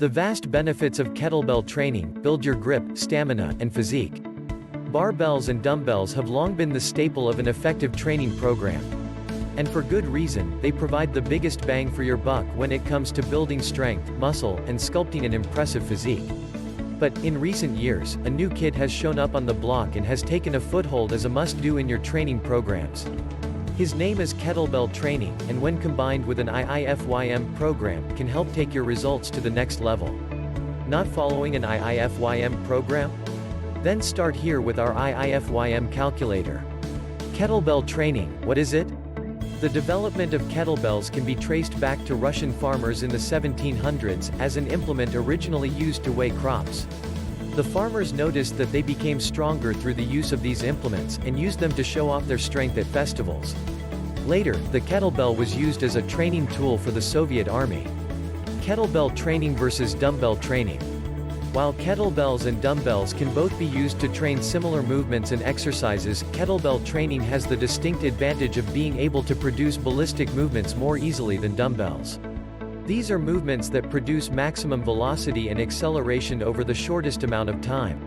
The vast benefits of kettlebell training: build your grip, stamina, and physique. Barbells and dumbbells have long been the staple of an effective training program. And for good reason, they provide the biggest bang for your buck when it comes to building strength, muscle, and sculpting an impressive physique. But, in recent years, a new kid has shown up on the block and has taken a foothold as a must-do in your training programs. His name is kettlebell training, and when combined with an IIFYM program, can help take your results to the next level. Not following an IIFYM program? Then start here with our IIFYM calculator. Kettlebell training, what is it? The development of kettlebells can be traced back to Russian farmers in the 1700s, as an implement originally used to weigh crops. The farmers noticed that they became stronger through the use of these implements, and used them to show off their strength at festivals. Later, the kettlebell was used as a training tool for the Soviet Army. Kettlebell training versus dumbbell training. While kettlebells and dumbbells can both be used to train similar movements and exercises, kettlebell training has the distinct advantage of being able to produce ballistic movements more easily than dumbbells. These are movements that produce maximum velocity and acceleration over the shortest amount of time.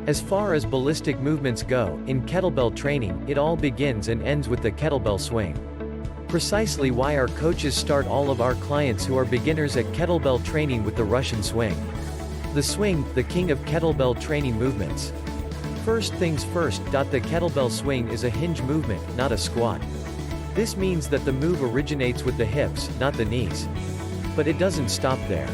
As far as ballistic movements go, in kettlebell training, it all begins and ends with the kettlebell swing. Precisely why our coaches start all of our clients who are beginners at kettlebell training with the Russian swing. The swing, the king of kettlebell training movements. First things first, the kettlebell swing is a hinge movement, not a squat. This means that the move originates with the hips, not the knees. But it doesn't stop there.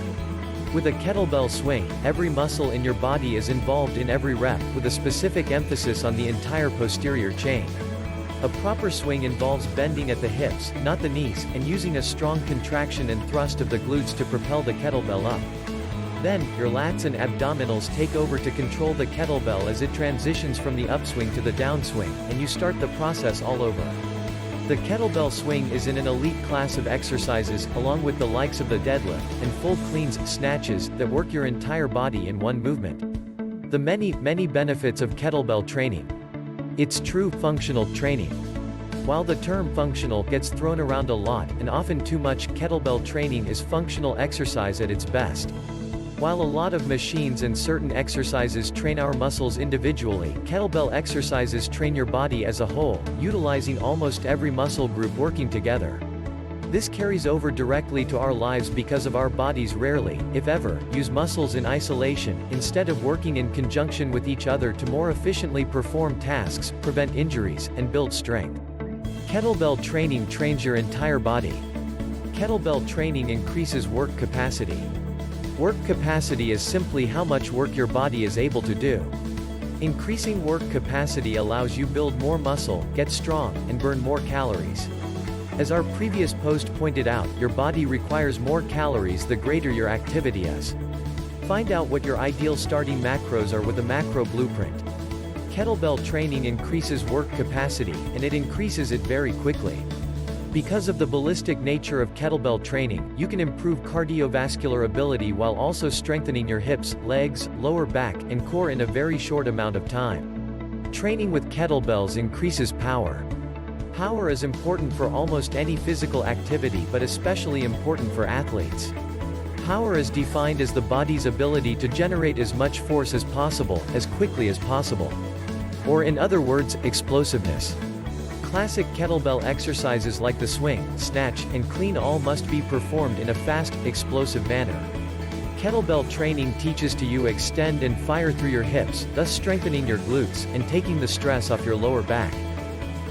With a kettlebell swing, every muscle in your body is involved in every rep, with a specific emphasis on the entire posterior chain. A proper swing involves bending at the hips, not the knees, and using a strong contraction and thrust of the glutes to propel the kettlebell up. Then, your lats and abdominals take over to control the kettlebell as it transitions from the upswing to the downswing, and you start the process all over. The kettlebell swing is in an elite class of exercises, along with the likes of the deadlift, and full cleans, snatches, that work your entire body in one movement. The many benefits of kettlebell training. It's true functional training. While the term functional gets thrown around a lot, and often too much, kettlebell training is functional exercise at its best. While a lot of machines and certain exercises train our muscles individually, kettlebell exercises train your body as a whole, utilizing almost every muscle group working together. This carries over directly to our lives because of our bodies rarely, if ever, use muscles in isolation, instead of working in conjunction with each other to more efficiently perform tasks, prevent injuries, and build strength. Kettlebell training trains your entire body. Kettlebell training increases work capacity. Work capacity is simply how much work your body is able to do. Increasing work capacity allows you build more muscle, get strong, and burn more calories. As our previous post pointed out, your body requires more calories the greater your activity is. Find out what your ideal starting macros are with a macro blueprint. Kettlebell training increases work capacity, and it increases it very quickly. Because of the ballistic nature of kettlebell training, you can improve cardiovascular ability while also strengthening your hips, legs, lower back, and core in a very short amount of time. Training with kettlebells increases power. Power is important for almost any physical activity, but especially important for athletes. Power is defined as the body's ability to generate as much force as possible, as quickly as possible. Or in other words, explosiveness. Classic kettlebell exercises like the swing, snatch, and clean all must be performed in a fast, explosive manner. Kettlebell training teaches to you extend and fire through your hips, thus strengthening your glutes, and taking the stress off your lower back.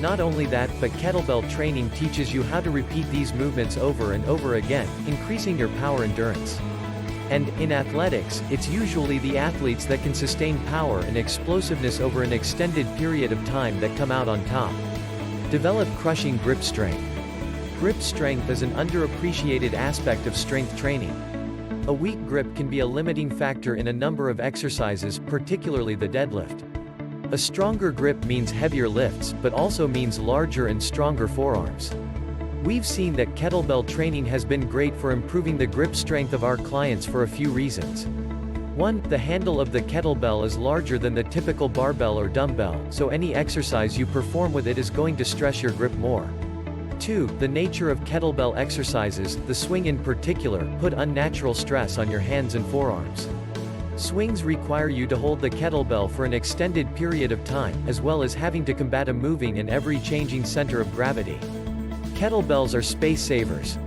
Not only that, but kettlebell training teaches you how to repeat these movements over and over again, increasing your power endurance. And, in athletics, it's usually the athletes that can sustain power and explosiveness over an extended period of time that come out on top. Develop crushing grip strength. Grip strength is an underappreciated aspect of strength training. A weak grip can be a limiting factor in a number of exercises, particularly the deadlift. A stronger grip means heavier lifts, but also means larger and stronger forearms. We've seen that kettlebell training has been great for improving the grip strength of our clients for a few reasons. 1. The handle of the kettlebell is larger than the typical barbell or dumbbell, so any exercise you perform with it is going to stress your grip more. 2. The nature of kettlebell exercises, the swing in particular, put unnatural stress on your hands and forearms. Swings require you to hold the kettlebell for an extended period of time, as well as having to combat a moving and ever-changing center of gravity. Kettlebells are space savers.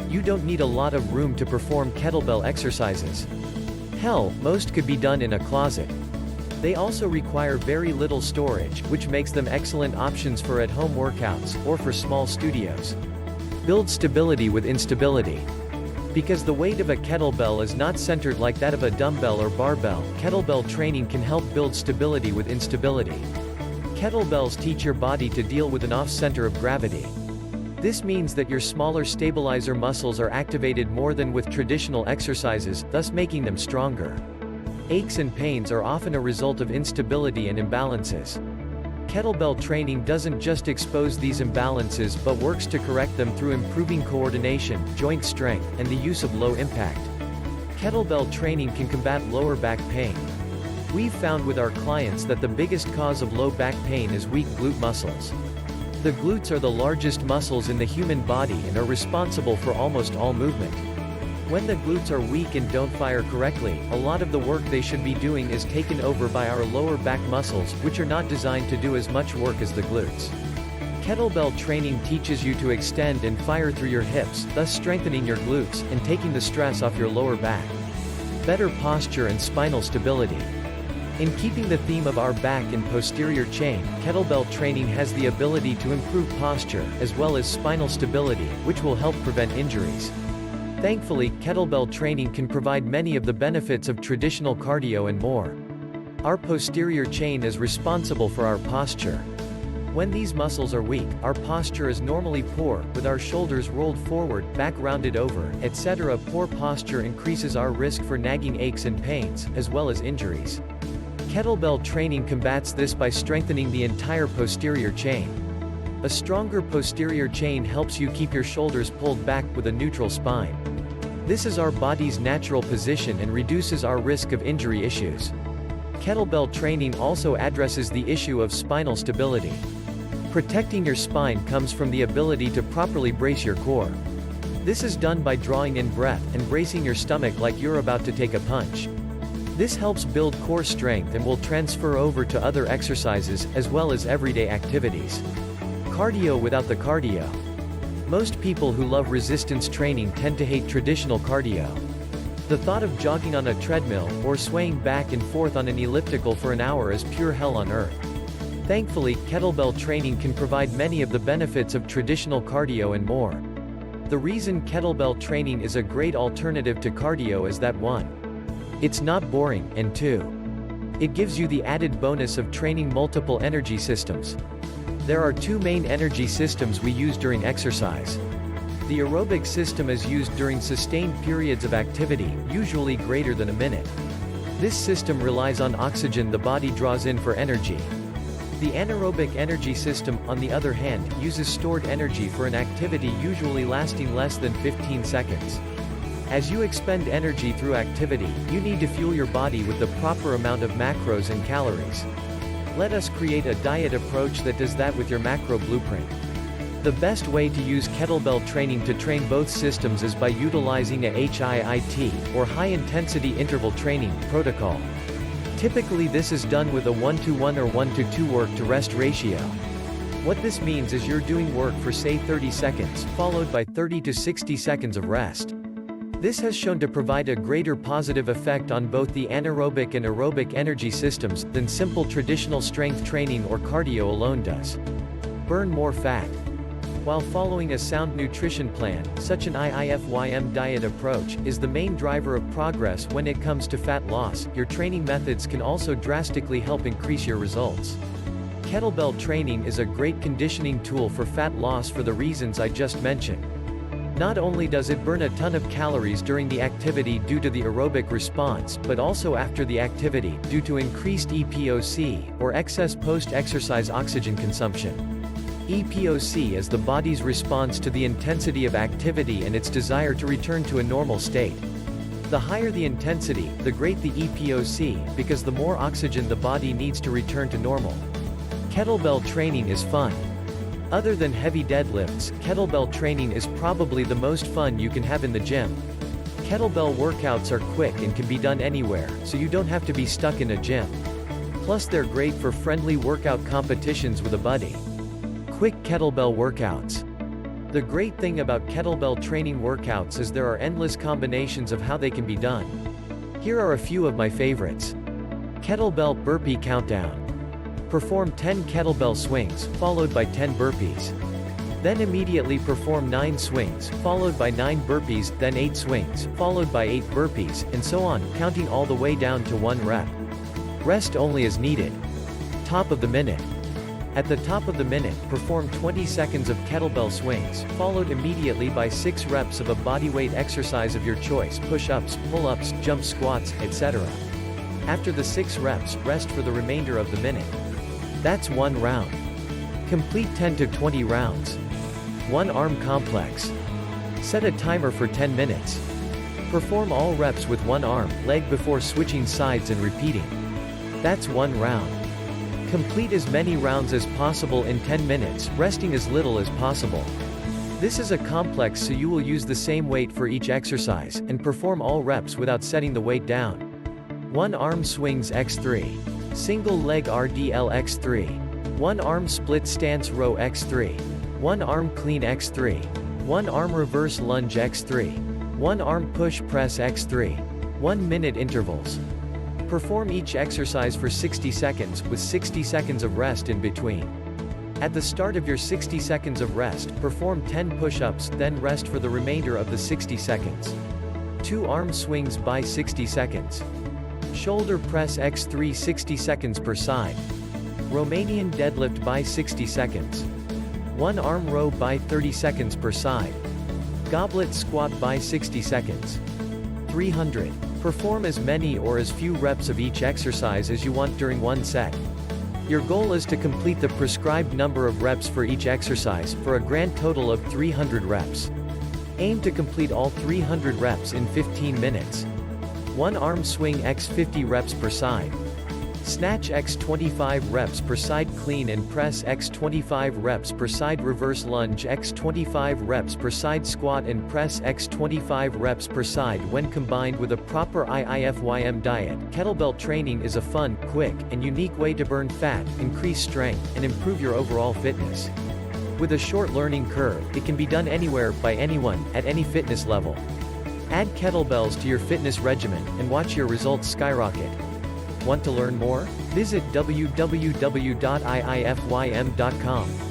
You don't need a lot of room to perform kettlebell exercises. Hell, most could be done in a closet. They also require very little storage, which makes them excellent options for at-home workouts, or for small studios. Build stability with instability. Because the weight of a kettlebell is not centered like that of a dumbbell or barbell, kettlebell training can help build stability with instability. Kettlebells teach your body to deal with an off-center of gravity. This means that your smaller stabilizer muscles are activated more than with traditional exercises, thus making them stronger. Aches and pains are often a result of instability and imbalances. Kettlebell training doesn't just expose these imbalances but works to correct them through improving coordination, joint strength, and the use of low impact. Kettlebell training can combat lower back pain. We've found with our clients that the biggest cause of low back pain is weak glute muscles. The glutes are the largest muscles in the human body and are responsible for almost all movement. When the glutes are weak and don't fire correctly, a lot of the work they should be doing is taken over by our lower back muscles, which are not designed to do as much work as the glutes. Kettlebell training teaches you to extend and fire through your hips, thus strengthening your glutes, and taking the stress off your lower back. Better posture and spinal stability. In keeping the theme of our back and posterior chain, kettlebell training has the ability to improve posture, as well as spinal stability, which will help prevent injuries. Thankfully, kettlebell training can provide many of the benefits of traditional cardio and more. Our posterior chain is responsible for our posture. When these muscles are weak, our posture is normally poor, with our shoulders rolled forward, back rounded over, etc. Poor posture increases our risk for nagging aches and pains, as well as injuries. Kettlebell training combats this by strengthening the entire posterior chain. A stronger posterior chain helps you keep your shoulders pulled back with a neutral spine. This is our body's natural position and reduces our risk of injury issues. Kettlebell training also addresses the issue of spinal stability. Protecting your spine comes from the ability to properly brace your core. This is done by drawing in breath and bracing your stomach like you're about to take a punch. This helps build core strength and will transfer over to other exercises, as well as everyday activities. Cardio without the cardio. Most people who love resistance training tend to hate traditional cardio. The thought of jogging on a treadmill, or swaying back and forth on an elliptical for an hour is pure hell on earth. Thankfully, kettlebell training can provide many of the benefits of traditional cardio and more. The reason kettlebell training is a great alternative to cardio is that 1. It's not boring, and 2. It gives you the added bonus of training multiple energy systems. There are 2 main energy systems we use during exercise. The aerobic system is used during sustained periods of activity, usually greater than a minute. This system relies on oxygen the body draws in for energy. The anaerobic energy system, on the other hand, uses stored energy for an activity usually lasting less than 15 seconds. As you expend energy through activity, you need to fuel your body with the proper amount of macros and calories. Let us create a diet approach that does that with your macro blueprint. The best way to use kettlebell training to train both systems is by utilizing a HIIT, or high-intensity interval training, protocol. Typically this is done with a 1-to-1 or 1-to-2 work-to-rest ratio. What this means is you're doing work for say 30 seconds, followed by 30 to 60 seconds of rest. This has shown to provide a greater positive effect on both the anaerobic and aerobic energy systems than simple traditional strength training or cardio alone does. Burn more fat. While following a sound nutrition plan, such an IIFYM diet approach is the main driver of progress when it comes to fat loss, your training methods can also drastically help increase your results. Kettlebell training is a great conditioning tool for fat loss for the reasons I just mentioned. Not only does it burn a ton of calories during the activity due to the aerobic response, but also after the activity, due to increased EPOC, or excess post-exercise oxygen consumption. EPOC is the body's response to the intensity of activity and its desire to return to a normal state. The higher the intensity, the greater the EPOC, because the more oxygen the body needs to return to normal. Kettlebell training is fun. Other than heavy deadlifts, kettlebell training is probably the most fun you can have in the gym. Kettlebell workouts are quick and can be done anywhere, so you don't have to be stuck in a gym. Plus they're great for friendly workout competitions with a buddy. Quick kettlebell workouts. The great thing about kettlebell training workouts is there are endless combinations of how they can be done. Here are a few of my favorites. Kettlebell burpee countdown. Perform 10 kettlebell swings, followed by 10 burpees. Then immediately perform 9 swings, followed by 9 burpees, then 8 swings, followed by 8 burpees, and so on, counting all the way down to 1 rep. Rest only as needed. Top of the minute. At the top of the minute, perform 20 seconds of kettlebell swings, followed immediately by 6 reps of a bodyweight exercise of your choice, push-ups, pull-ups, jump squats, etc. After the 6 reps, rest for the remainder of the minute. That's 1 round. Complete 10 to 20 rounds. 1 arm complex. Set a timer for 10 minutes. Perform all reps with 1 arm, leg before switching sides and repeating. That's 1 round. Complete as many rounds as possible in 10 minutes, resting as little as possible. This is a complex, so you will use the same weight for each exercise, and perform all reps without setting the weight down. 1 arm swings x3. Single leg RDL x3. 1 arm split stance row x3. 1 arm clean x3. 1 arm reverse lunge x3. 1 arm push press x3. 1 minute intervals. Perform each exercise for 60 seconds, with 60 seconds of rest in between. At the start of your 60 seconds of rest, perform 10 push-ups, then rest for the remainder of the 60 seconds. 2 arm swings by 60 seconds. Shoulder press x3 60 seconds per side. Romanian deadlift by 60 seconds. 1 arm row by 30 seconds per side. Goblet squat by 60 seconds. 300. Perform as many or as few reps of each exercise as you want during one set. Your goal is to complete the prescribed number of reps for each exercise, for a grand total of 300 reps. Aim to complete all 300 reps in 15 minutes. 1 arm swing x 50 reps per side. Snatch x 25 reps per side. Clean and press x 25 reps per side. Reverse lunge x 25 reps per side. Squat and press x 25 reps per side. When combined with a proper IIFYM diet, kettlebell training is a fun, quick, and unique way to burn fat, increase strength, and improve your overall fitness. With a short learning curve, it can be done anywhere, by anyone, at any fitness level. Add kettlebells to your fitness regimen, and watch your results skyrocket. Want to learn more? Visit www.iifym.com.